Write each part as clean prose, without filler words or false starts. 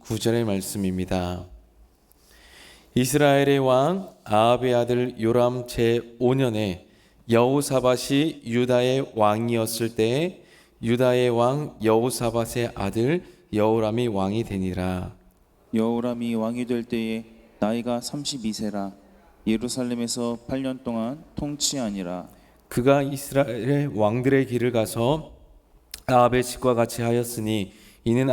9절의 말씀입니다. 이스라엘의 왕 아합의 아들 요람 제5년에 여호사밧이 유다의 왕이었을 때에 유다의 왕 여호사밧의 아들 여호람이 왕이 되니라. 여호람이 왕이 될 때에 나이가 32세라. 예루살렘에서 8년 동안 통치하니라. 그가 이스라엘의 왕들의 길을 가서 아합의 집과 같이 하였으니 이는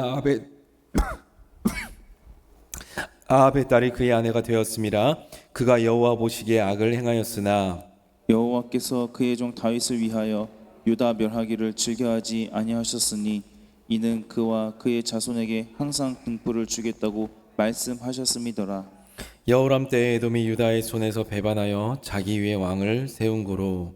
아합의 딸이 그의 아내가 되었음이라. 그가 여호와 보시기에 악을 행하였으나 여호와께서 그의 종 다윗을 위하여 유다 멸하기를 즐겨하지 아니하셨으니 이는 그와 그의 자손에게 항상 등불을 주겠다고 말씀하셨음이더라. 여호람 때에 에돔이 유다의 손에서 배반하여 자기 위에 왕을 세운 고로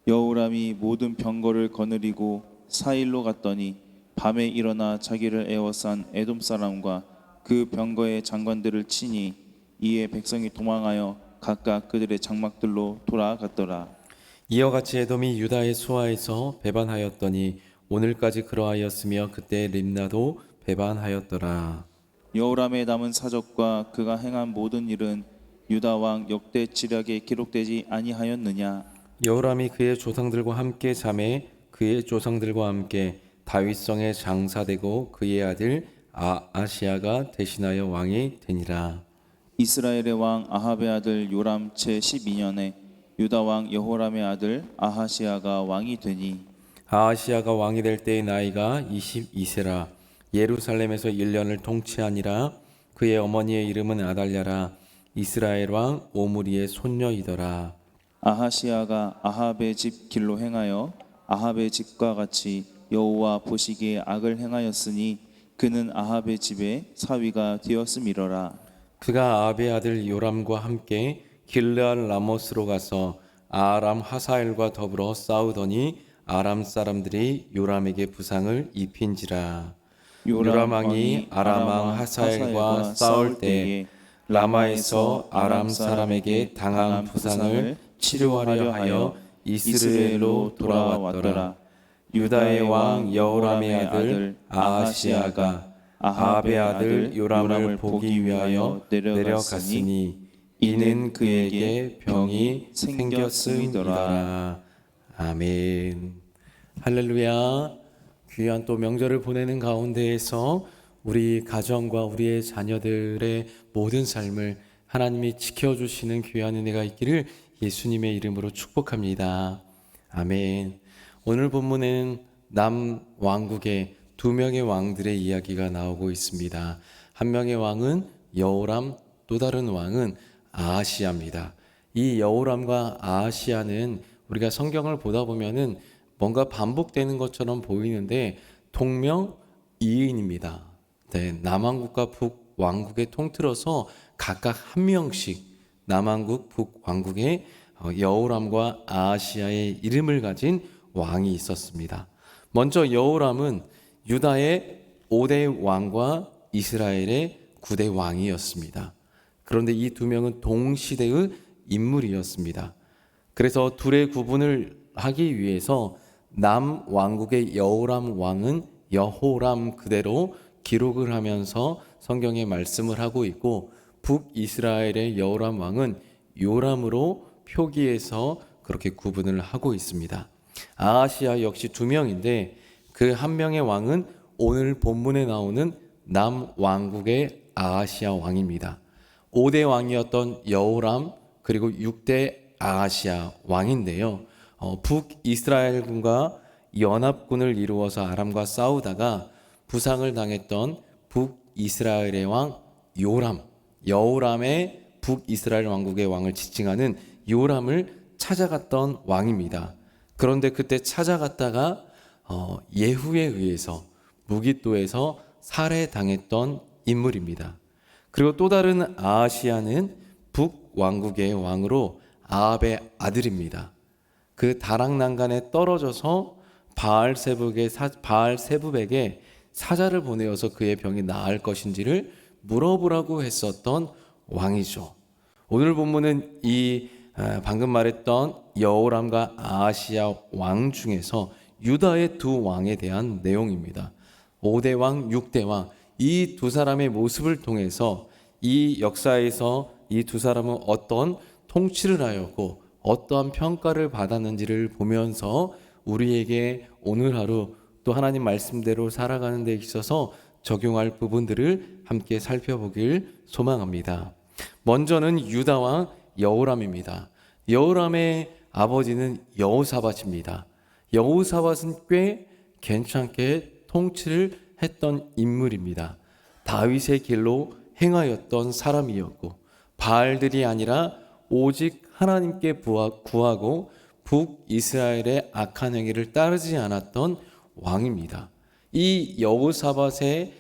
여호람이 모든 병거를 거느리고 사일로 갔더니 밤에 일어나 자기를 에워싼 에돔 사람과 그 병거의 장관들을 치니 이에 백성이 도망하여 각각 그들의 장막들로 돌아갔더라. 이와 같이 에돔이 유다의 수하에서 배반하였더니 오늘까지 그러하였으며 그때 림나도 배반하였더라. 여호람의 남은 사적과 그가 행한 모든 일은 유다 왕 역대 지략에 기록되지 아니하였느냐? 여호람이 그의 조상들과 함께 잠에 그의 조상들과 함께 다윗성에 장사되고 그의 아들 아하시야가 대신하여 왕이 되니라. 이스라엘의 왕 아합의 아들 요람 제12년에 유다 왕 여호람의 아들 아하시야가 왕이 되니 아하시야가 왕이 될 때의 나이가 22세라. 예루살렘에서 1년을 통치하니라. 그의 어머니의 이름은 아달랴라. 이스라엘 왕 오므리의 손녀이더라. 아하시야가 아합의 집 길로 행하여 아합의 집과 같이 여호와 보시기에 악을 행하였으니 그는 아합의 집에 사위가 되었음이러라. 그가 아합의 아들 요람과 함께 길르앗 라모스로 가서 아람 하사엘과 더불어 싸우더니 아람 사람들이 요람에게 부상을 입힌지라. 요람 왕이 아람 왕 하사엘과 싸울 때에 라마에서 아람 사람에게 당한 부상을 치료하려 하여 이스라엘로 돌아왔더라. 유다의 왕 여호람의 아들 아하시야가 아합의 아들 요람을 보기 위하여 내려갔으니 이는 그에게 병이 생겼음이더라. 아멘. 할렐루야. 귀한 또 명절을 보내는 가운데에서 우리 가정과 우리의 자녀들의 모든 삶을 하나님이 지켜주시는 귀한 은혜가 있기를 예수님의 이름으로 축복합니다. 아멘. 오늘 본문은 남왕국의 두 명의 왕들의 이야기가 나오고 있습니다. 한 명의 왕은 여호람, 또 다른 왕은 아하시야입니다. 이 여호람과 아하시야는 우리가 성경을 보다 보면은 뭔가 반복되는 것처럼 보이는데 동명이인입니다. 네, 남왕국과 북왕국의 통틀어서 각각 한 명씩 남왕국, 북왕국의 여호람과 아하시야의 이름을 가진 왕이 있었습니다. 먼저 여호람은 유다의 5대 왕과 이스라엘의 9대 왕이었습니다. 그런데 이 두 명은 동시대의 인물이었습니다. 그래서 둘의 구분을 하기 위해서 남왕국의 여호람 왕은 여호람 그대로 기록을 하면서 성경에 말씀을 하고 있고, 북이스라엘의 여호람 왕은 요람으로 표기해서 그렇게 구분을 하고 있습니다. 아하시야 역시 두 명인데 그 한 명의 왕은 오늘 본문에 나오는 남왕국의 아하시야 왕입니다. 5대 왕이었던 여호람 그리고 6대 아하시야 왕인데요. 북이스라엘군과 연합군을 이루어서 아람과 싸우다가 부상을 당했던 북이스라엘의 왕 요람, 여호람의 북이스라엘 왕국의 왕을 지칭하는 요람을 찾아갔던 왕입니다. 그런데 그때 찾아갔다가 예후에 의해서 무깃도에서 살해당했던 인물입니다. 그리고 또 다른 아하시야는 북왕국의 왕으로 아합의 아들입니다. 그 다락난간에 떨어져서 바알세붑에게 사자를 보내어서 그의 병이 나을 것인지를 물어보라고 했었던 왕이죠. 오늘 본문은 이 방금 말했던 여호람과 아하시야 왕 중에서 유다의 두 왕에 대한 내용입니다. 5대 왕, 6대 왕, 이 두 사람의 모습을 통해서 이 역사에서 이 두 사람은 어떤 통치를 하였고 어떠한 평가를 받았는지를 보면서 우리에게 오늘 하루 또 하나님 말씀대로 살아가는 데 있어서 적용할 부분들을 함께 살펴보길 소망합니다. 먼저는 유다 왕 여호람입니다. 여호람의 아버지는 여호사밧입니다. 여호사밧은 꽤 괜찮게 통치를 했던 인물입니다. 다윗의 길로 행하였던 사람이었고 바알들이 아니라 오직 하나님께 구하고 북이스라엘의 악한 행위를 따르지 않았던 왕입니다. 이 여호사밧의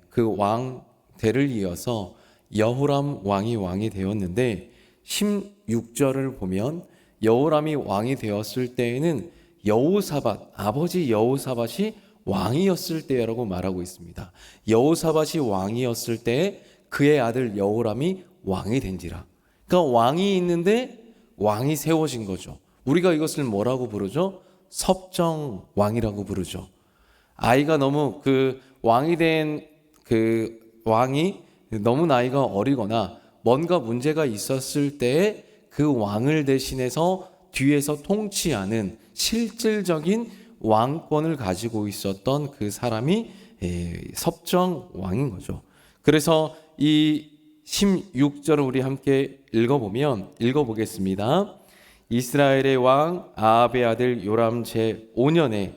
그 왕대를 이어서 여호람 왕이 되었는데 16절을 보면 여호람이 왕이 되었을 때에는 여호사밧, 아버지 여호사밧이 왕이었을 때라고 말하고 있습니다. 여호사밧이 왕이었을 때 그의 아들 여호람이 왕이 된지라. 그러니까 왕이 있는데 왕이 세워진 거죠. 우리가 이것을 뭐라고 부르죠? 섭정 왕이라고 부르죠. 아이가 너무 그 왕이 된 그 왕이 너무 나이가 어리거나 뭔가 문제가 있었을 때에 그 왕을 대신해서 뒤에서 통치하는 실질적인 왕권을 가지고 있었던 그 사람이 섭정 왕인 거죠. 그래서 이 16절을 우리 함께 읽어보겠습니다. 이스라엘의 왕 아합의 아들 요람 제5년에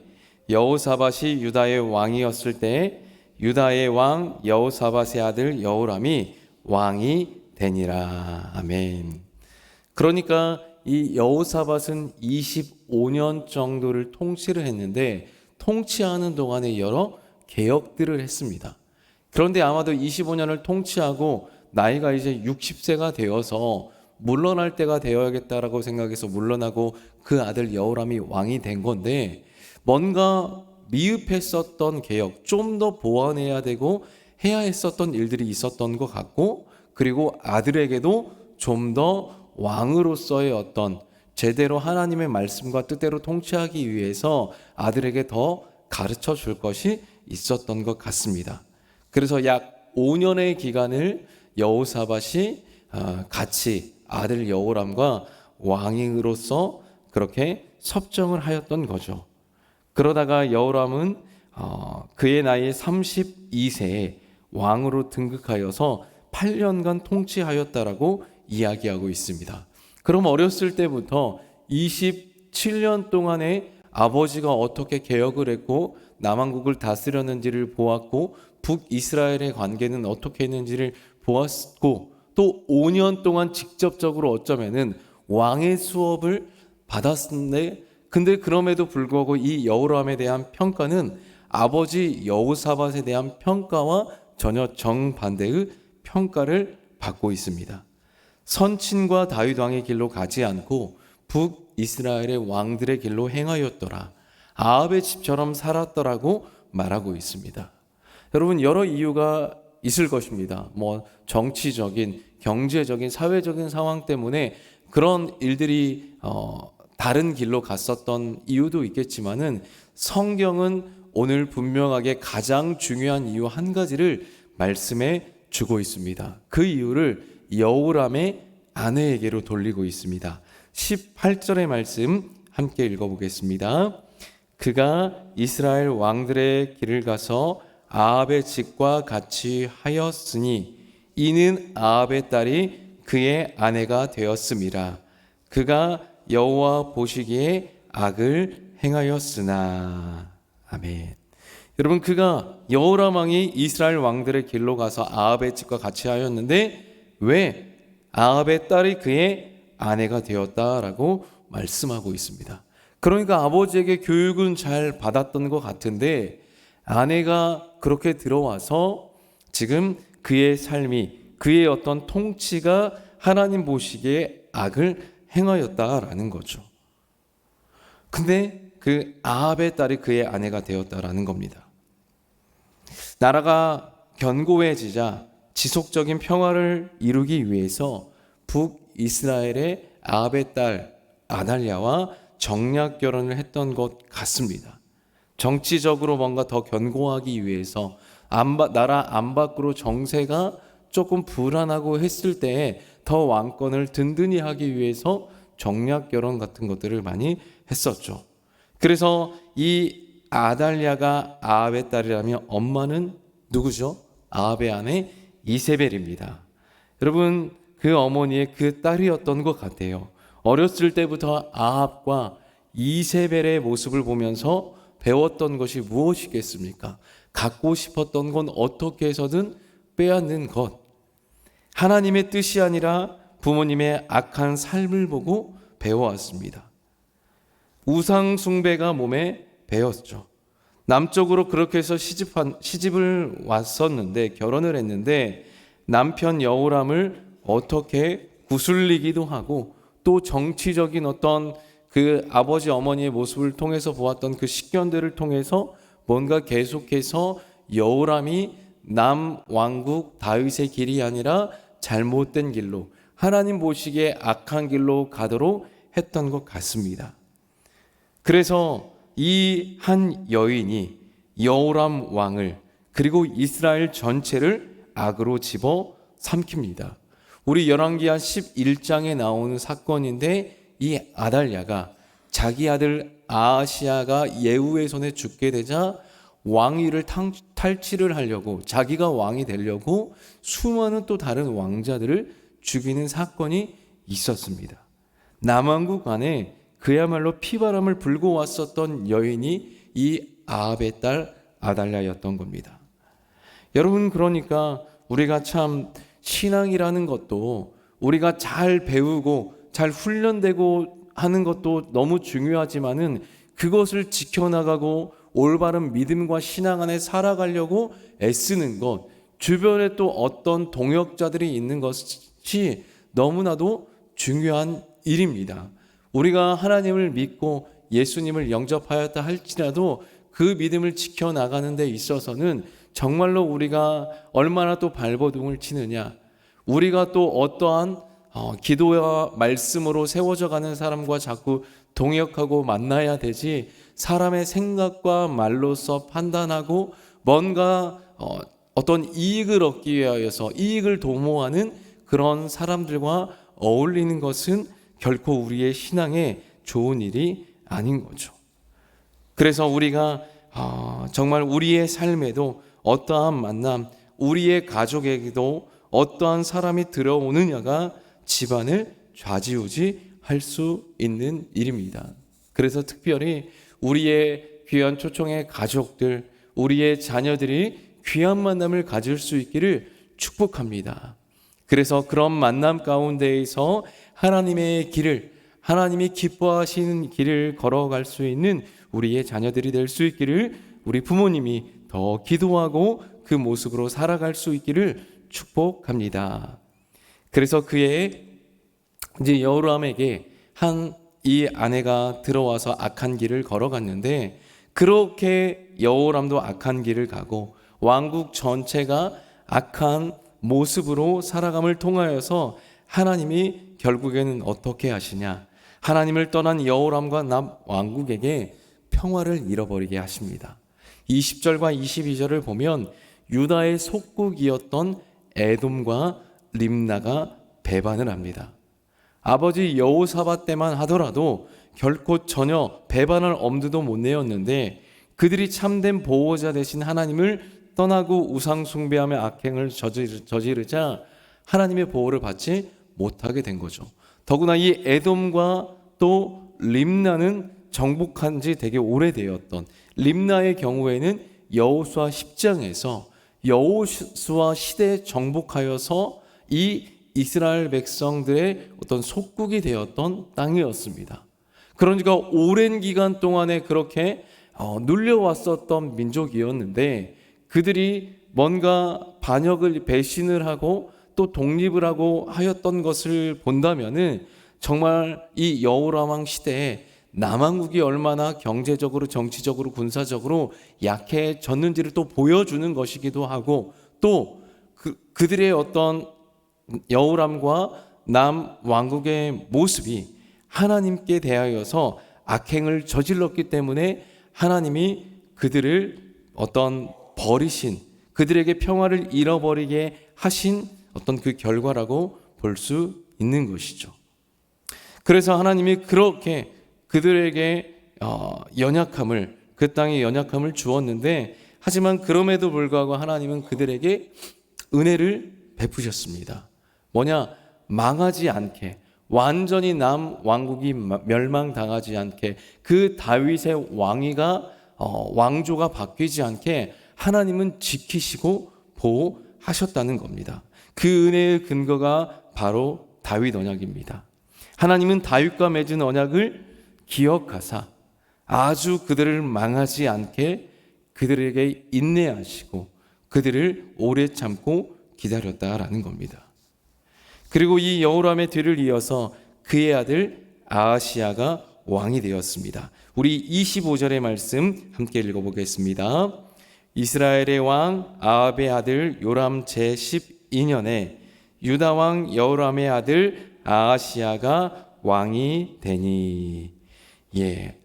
여호사밧이 유다의 왕이었을 때 유다의 왕 여호사밧의 아들 여호람이 왕이 되니라. 아멘. 그러니까 이 여호사밧은 25년 정도를 통치를 했는데 통치하는 동안에 여러 개혁들을 했습니다. 그런데 아마도 25년을 통치하고 나이가 이제 60세가 되어서 물러날 때가 되어야겠다라고 생각해서 물러나고 그 아들 여호람이 왕이 된 건데 뭔가 미흡했었던 개혁, 좀 더 보완해야 되고 해야 했었던 일들이 있었던 것 같고 그리고 아들에게도 좀 더 왕으로서의 어떤 제대로 하나님의 말씀과 뜻대로 통치하기 위해서 아들에게 더 가르쳐 줄 것이 있었던 것 같습니다. 그래서 약 5년의 기간을 여호사밧이 같이 아들 여호람과 왕으로서 그렇게 섭정을 하였던 거죠. 그러다가 여호람은 그의 나이 32세에 왕으로 등극하여서 8년간 통치하였다라고 이야기하고 있습니다. 그럼 어렸을 때부터 27년 동안에 아버지가 어떻게 개혁을 했고 남왕국을 다스렸는지를 보았고 북이스라엘의 관계는 어떻게 했는지를 보았고 또 5년 동안 직접적으로 어쩌면은 왕의 수업을 받았는데 근데 그럼에도 불구하고 이 여호람에 대한 평가는 아버지 여호사밧에 대한 평가와 전혀 정반대의 평가를 받고 있습니다. 선친과 다윗 왕의 길로 가지 않고 북이스라엘의 왕들의 길로 행하였더라. 아합의 집처럼 살았더라고 말하고 있습니다. 여러분 여러 이유가 있을 것입니다. 뭐 정치적인, 경제적인, 사회적인 상황 때문에 그런 일들이 다른 길로 갔었던 이유도 있겠지만은 성경은 오늘 분명하게 가장 중요한 이유 한 가지를 말씀해 주고 있습니다. 그 이유를 여호람의 아내에게로 돌리고 있습니다. 18절의 말씀 함께 읽어보겠습니다. 그가 이스라엘 왕들의 길을 가서 아합의 집과 같이 하였으니 이는 아합의 딸이 그의 아내가 되었음이라. 그가 여호와 보시기에 악을 행하였으나. 아멘. 여러분 그가 여호람 왕이 이스라엘 왕들의 길로 가서 아합의 집과 같이 하였는데 왜 아합의 딸이 그의 아내가 되었다라고 말씀하고 있습니다. 그러니까 아버지에게 교육은 잘 받았던 것 같은데 아내가 그렇게 들어와서 지금 그의 삶이 그의 어떤 통치가 하나님 보시기에 악을 행하였다라는 거죠. 근데 그 아합의 딸이 그의 아내가 되었다라는 겁니다. 나라가 견고해지자 지속적인 평화를 이루기 위해서 북이스라엘의 아합의 딸 아달랴와 정략 결혼을 했던 것 같습니다. 정치적으로 뭔가 더 견고하기 위해서 나라 안팎으로 정세가 조금 불안하고 했을 때에 더 왕권을 든든히 하기 위해서 정략 결혼 같은 것들을 많이 했었죠. 그래서 이 아달랴가 아합의 딸이라면 엄마는 누구죠? 아합의 아내 이세벨입니다. 여러분, 그 어머니의 그 딸이었던 것 같아요. 어렸을 때부터 아합과 이세벨의 모습을 보면서 배웠던 것이 무엇이겠습니까? 갖고 싶었던 건 어떻게 해서든 빼앗는 것. 하나님의 뜻이 아니라 부모님의 악한 삶을 보고 배워왔습니다. 우상 숭배가 몸에 배었죠. 남쪽으로 그렇게 해서 시집을 왔었는데, 결혼을 했는데 남편 여호람을 어떻게 구슬리기도 하고, 또 정치적인 어떤 그 아버지 어머니의 모습을 통해서 보았던 그 식견들을 통해서 뭔가 계속해서 여호람이 남왕국 다윗의 길이 아니라 잘못된 길로, 하나님 보시기에 악한 길로 가도록 했던 것 같습니다. 그래서 이 한 여인이 여호람 왕을, 그리고 이스라엘 전체를 악으로 집어 삼킵니다. 우리 열왕기하 11장에 나오는 사건인데, 이 아달랴가 자기 아들 아하시야가 예후의 손에 죽게 되자 왕위를 탈취를 하려고, 자기가 왕이 되려고 수많은 또 다른 왕자들을 죽이는 사건이 있었습니다. 남왕국 안에 그야말로 피바람을 불고 왔었던 여인이 이 아합의 딸 아달랴였던 겁니다. 여러분, 그러니까 우리가 참 신앙이라는 것도 우리가 잘 배우고 잘 훈련되고 하는 것도 너무 중요하지만은, 그것을 지켜나가고 올바른 믿음과 신앙 안에 살아가려고 애쓰는 것, 주변에 또 어떤 동역자들이 있는 것이 너무나도 중요한 일입니다. 우리가 하나님을 믿고 예수님을 영접하였다 할지라도 그 믿음을 지켜나가는 데 있어서는 정말로 우리가 얼마나 또 발버둥을 치느냐, 우리가 또 어떠한 기도와 말씀으로 세워져 가는 사람과 자꾸 동역하고 만나야 되지, 사람의 생각과 말로서 판단하고 뭔가 어떤 이익을 얻기 위하여서 이익을 도모하는 그런 사람들과 어울리는 것은 결코 우리의 신앙에 좋은 일이 아닌 거죠. 그래서 우리가 정말 우리의 삶에도 어떠한 만남, 우리의 가족에게도 어떠한 사람이 들어오느냐가 집안을 좌지우지할 수 있는 일입니다. 그래서 특별히 우리의 귀한 초청의 가족들, 우리의 자녀들이 귀한 만남을 가질 수 있기를 축복합니다. 그래서 그런 만남 가운데에서 하나님의 길을, 하나님이 기뻐하시는 길을 걸어갈 수 있는 우리의 자녀들이 될 수 있기를 우리 부모님이 더 기도하고 그 모습으로 살아갈 수 있기를 축복합니다. 그래서 그의 이제 여호람에게 이 아내가 들어와서 악한 길을 걸어갔는데, 그렇게 여호람도 악한 길을 가고 왕국 전체가 악한 모습으로 살아감을 통하여서 하나님이 결국에는 어떻게 하시냐, 하나님을 떠난 여호람과 남왕국에게 평화를 잃어버리게 하십니다. 20절과 22절을 보면 유다의 속국이었던 에돔과 림나가 배반을 합니다. 아버지 여호사밧 때만 하더라도 결코 전혀 배반할 엄두도 못 내었는데, 그들이 참된 보호자 되신 하나님을 떠나고 우상 숭배하며 악행을 저지르자 하나님의 보호를 받지 못하게 된 거죠. 더구나 이 에돔과 또 림나는 정복한 지 되게 오래되었던, 림나의 경우에는 여호수아 10장에서 여호수아 시대에 정복하여서 이 이스라엘 백성들의 어떤 속국이 되었던 땅이었습니다. 그러니까 오랜 기간 동안에 그렇게 눌려왔었던 민족이었는데, 그들이 뭔가 반역을 배신을 하고 또 독립을 하고 하였던 것을 본다면은 정말 이 여호람 왕 시대에 남왕국이 얼마나 경제적으로, 정치적으로, 군사적으로 약해졌는지를 또 보여주는 것이기도 하고, 또 그들의 어떤 여호람과 남왕국의 모습이 하나님께 대하여서 악행을 저질렀기 때문에 하나님이 그들을 어떤 버리신, 그들에게 평화를 잃어버리게 하신 어떤 그 결과라고 볼 수 있는 것이죠. 그래서 하나님이 그렇게 그들에게 연약함을, 그 땅에 연약함을 주었는데, 하지만 그럼에도 불구하고 하나님은 그들에게 은혜를 베푸셨습니다. 뭐냐? 망하지 않게, 완전히 남왕국이 멸망당하지 않게, 그 다윗의 왕위가 왕조가 바뀌지 않게 하나님은 지키시고 보호하셨다는 겁니다. 그 은혜의 근거가 바로 다윗 언약입니다. 하나님은 다윗과 맺은 언약을 기억하사 아주 그들을 망하지 않게 그들에게 인내하시고 그들을 오래 참고 기다렸다라는 겁니다. 그리고 이 여호람의 뒤를 이어서 그의 아들 아하시야가 왕이 되었습니다. 우리 25절의 말씀 함께 읽어보겠습니다. 이스라엘의 왕 아합의 아들 요람 제12년에 유다 왕 여호람의 아들 아하시야가 왕이 되니.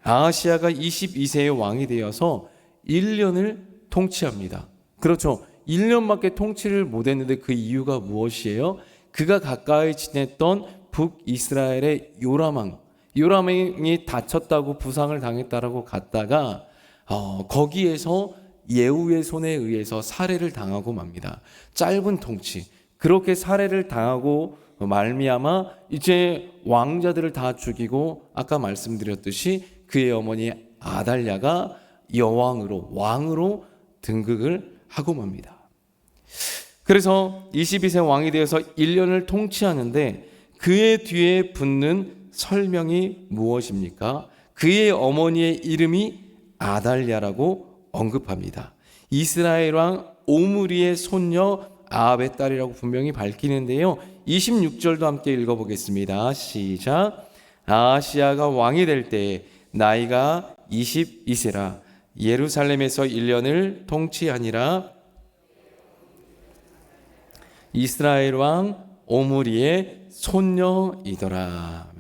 아하시야가 22세의 왕이 되어서 1년을 통치합니다. 그렇죠. 1년밖에 통치를 못했는데 그 이유가 무엇이에요? 그가 가까이 지냈던 북이스라엘의 요람왕이 다쳤다고 부상을 당했다라고 갔다가 거기에서 예후의 손에 의해서 살해를 당하고 맙니다. 짧은 통치. 그렇게 살해를 당하고 말미암아 이제 왕자들을 다 죽이고 아까 말씀드렸듯이 그의 어머니 아달랴가 왕으로 등극을 하고 맙니다. 그래서 22세 왕이 되어서 1년을 통치하는데 그의 뒤에 붙는 설명이 무엇입니까? 그의 어머니의 이름이 아달랴라고 언급합니다. 이스라엘 왕 오므리의 손녀 아합의 딸이라고 분명히 밝히는데요. 26절도 함께 읽어보겠습니다. 시작. 아하시야가 왕이 될 때에 나이가 22세라 예루살렘에서 1년을 통치하니라. 이스라엘 왕 오므리의 손녀이더라.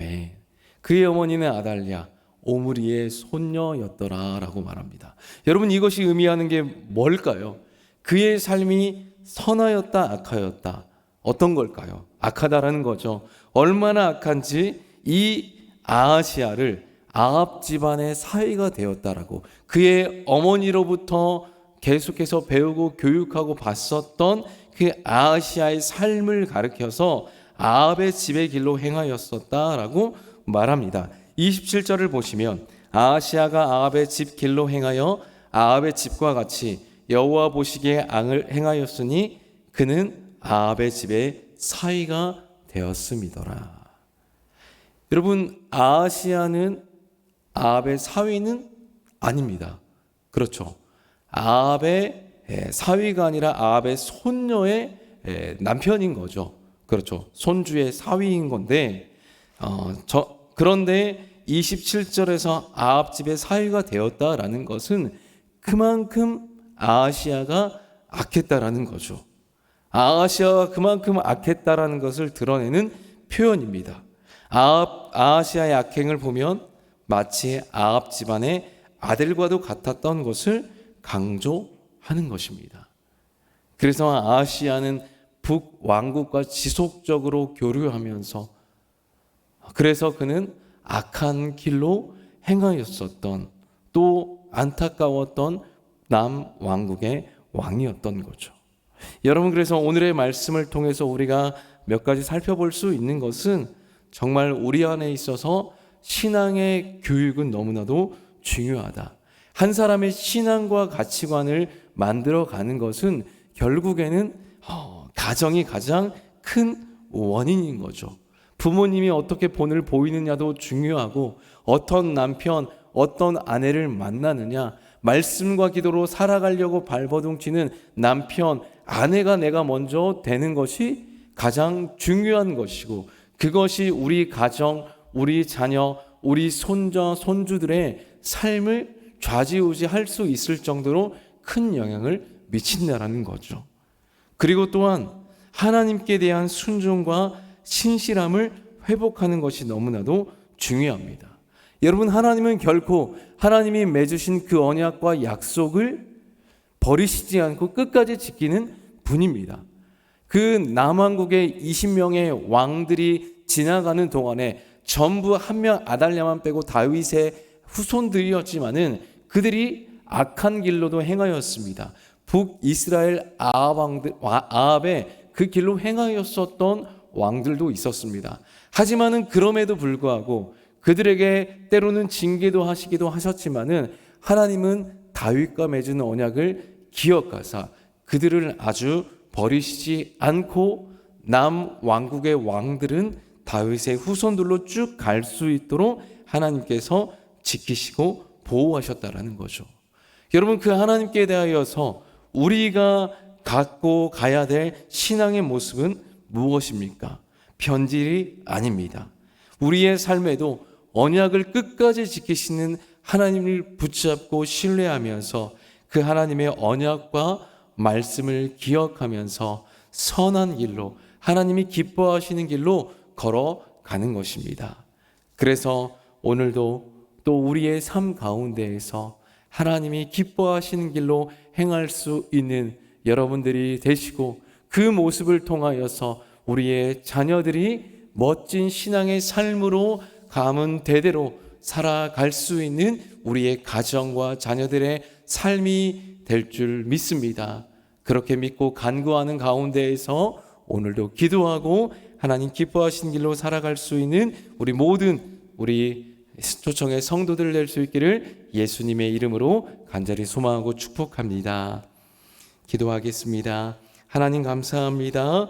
그의 어머니는 아달랴, 오므리의 손녀였더라 라고 말합니다. 여러분, 이것이 의미하는 게 뭘까요? 그의 삶이 선하였다, 악하였다. 어떤 걸까요? 악하다라는 거죠. 얼마나 악한지 이 아하시야를 아합 집안의 사위가 되었다라고, 그의 어머니로부터 계속해서 배우고 교육하고 봤었던 그 아하시야의 삶을 가리켜서 아합의 집의 길로 행하였었다라고 말합니다. 27절을 보시면 아하시야가 아합의 집 길로 행하여 아합의 집과 같이 여호와 보시기에 악을 행하였으니 그는 아합의 집의 사위가 되었음이더라. 여러분, 아하시야는 아합의 사위는 아닙니다. 그렇죠. 아합의 사위가 아니라 아합의 손녀의 남편인 거죠. 그렇죠. 손주의 사위인 건데 그런데 27절에서 아합 집의 사위가 되었다라는 것은 그만큼 아하시야가 악했다라는 거죠. 아하시야가 그만큼 악했다라는 것을 드러내는 표현입니다. 아하시야의 악행을 보면 마치 아합 집안의 아들과도 같았던 것을 강조하는 것입니다. 그래서 아하시야는 북왕국과 지속적으로 교류하면서, 그래서 그는 악한 길로 행하였었던, 또 안타까웠던 남왕국의 왕이었던 거죠. 여러분, 그래서 오늘의 말씀을 통해서 우리가 몇 가지 살펴볼 수 있는 것은 정말 우리 안에 있어서 신앙의 교육은 너무나도 중요하다. 한 사람의 신앙과 가치관을 만들어가는 것은 결국에는 가정이 가장 큰 원인인 거죠. 부모님이 어떻게 본을 보이느냐도 중요하고, 어떤 남편, 어떤 아내를 만나느냐, 말씀과 기도로 살아가려고 발버둥치는 남편, 아내가 내가 먼저 되는 것이 가장 중요한 것이고, 그것이 우리 가정, 우리 자녀, 우리 손자, 손주들의 삶을 좌지우지할 수 있을 정도로 큰 영향을 미친다라는 거죠. 그리고 또한 하나님께 대한 순종과 신실함을 회복하는 것이 너무나도 중요합니다. 여러분, 하나님은 결코 하나님이 맺으신 그 언약과 약속을 버리시지 않고 끝까지 지키는 분입니다. 그 남왕국의 20명의 왕들이 지나가는 동안에 전부 한 명 아달랴만 빼고 다윗의 후손들이었지만은 그들이 악한 길로도 행하였습니다. 북이스라엘 아합의 그 길로 행하였었던 왕들도 있었습니다. 하지만은 그럼에도 불구하고 그들에게 때로는 징계도 하시기도 하셨지만은 하나님은 다윗과 맺은 언약을 기억하사 그들을 아주 버리시지 않고 남 왕국의 왕들은 다윗의 후손들로 쭉 갈 수 있도록 하나님께서 지키시고 보호하셨다라는 거죠. 여러분, 그 하나님께 대하여서 우리가 갖고 가야 될 신앙의 모습은 무엇입니까? 변질이 아닙니다. 우리의 삶에도 언약을 끝까지 지키시는 하나님을 붙잡고 신뢰하면서 그 하나님의 언약과 말씀을 기억하면서 선한 길로, 하나님이 기뻐하시는 길로 걸어가는 것입니다. 그래서 오늘도 또 우리의 삶 가운데에서 하나님이 기뻐하시는 길로 행할 수 있는 여러분들이 되시고, 그 모습을 통하여서 우리의 자녀들이 멋진 신앙의 삶으로 가문 대대로 살아갈 수 있는 우리의 가정과 자녀들의 삶이 될 줄 믿습니다. 그렇게 믿고 간구하는 가운데에서 오늘도 기도하고 하나님 기뻐하시는 길로 살아갈 수 있는 우리 모든 우리 초청의 성도들 될 수 있기를 예수님의 이름으로 간절히 소망하고 축복합니다. 기도하겠습니다. 하나님 감사합니다.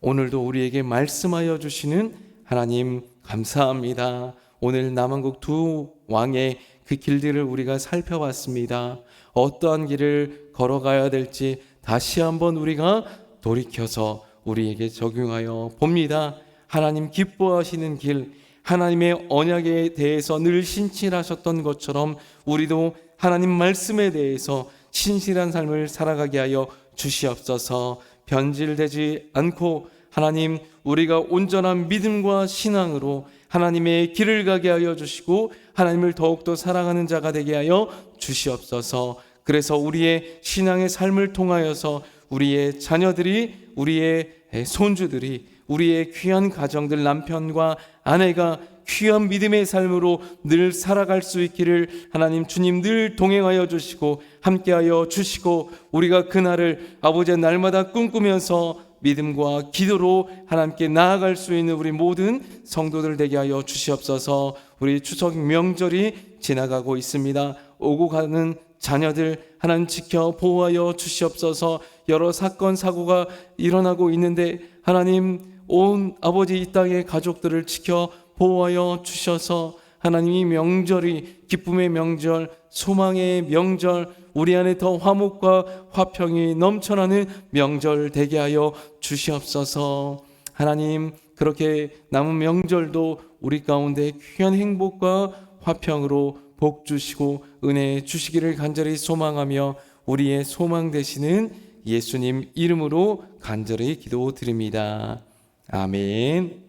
오늘도 우리에게 말씀하여 주시는 하나님 감사합니다. 오늘 남한국 두 왕의 그 길들을 우리가 살펴봤습니다. 어떠한 길을 걸어가야 될지 다시 한번 우리가 돌이켜서 우리에게 적용하여 봅니다. 하나님 기뻐하시는 길, 하나님의 언약에 대해서 늘 신실하셨던 것처럼 우리도 하나님 말씀에 대해서 신실한 삶을 살아가게 하여 주시옵소서. 변질되지 않고 하나님, 우리가 온전한 믿음과 신앙으로 하나님의 길을 가게 하여 주시고 하나님을 더욱더 사랑하는 자가 되게 하여 주시옵소서. 그래서 우리의 신앙의 삶을 통하여서 우리의 자녀들이, 우리의 손주들이, 우리의 귀한 가정들, 남편과 아내가 귀한 믿음의 삶으로 늘 살아갈 수 있기를 하나님 주님 늘 동행하여 주시고 함께하여 주시고, 우리가 그날을 아버지의 날마다 꿈꾸면서 믿음과 기도로 하나님께 나아갈 수 있는 우리 모든 성도들 되게 하여 주시옵소서. 우리 추석 명절이 지나가고 있습니다. 오고 가는 자녀들 하나님 지켜 보호하여 주시옵소서. 여러 사건 사고가 일어나고 있는데 하나님 온 아버지 이 땅의 가족들을 지켜 보호하여 주셔서 하나님 이 명절이 기쁨의 명절, 소망의 명절, 우리 안에 더 화목과 화평이 넘쳐나는 명절 되게 하여 주시옵소서. 하나님 그렇게 남은 명절도 우리 가운데 귀한 행복과 화평으로 복 주시고 은혜 주시기를 간절히 소망하며 우리의 소망 되시는 예수님 이름으로 간절히 기도드립니다. 아멘.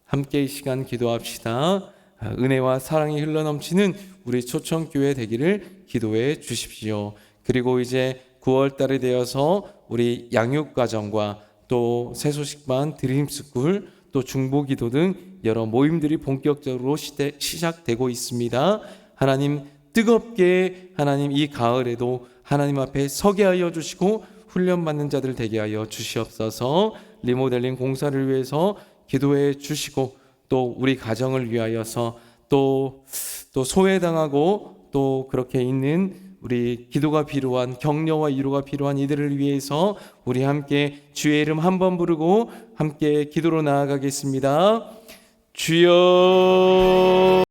함께 이 시간 기도합시다. 은혜와 사랑이 흘러넘치는 우리 초청교회 되기를 기도해 주십시오. 그리고 이제 9월 달이 되어서 우리 양육가정과 또 새소식반, 드림스쿨, 또 중보기도 등 여러 모임들이 본격적으로 시작되고 있습니다. 하나님 뜨겁게 하나님 이 가을에도 하나님 앞에 서게 하여 주시고 훈련받는 자들 되게 하여 주시옵소서. 리모델링 공사를 위해서 기도해 주시고 또 우리 가정을 위하여서 또 소외당하고 또 그렇게 있는 우리 기도가 필요한, 격려와 위로가 필요한 이들을 위해서 우리 함께 주의 이름 한번 부르고 함께 기도로 나아가겠습니다. 주여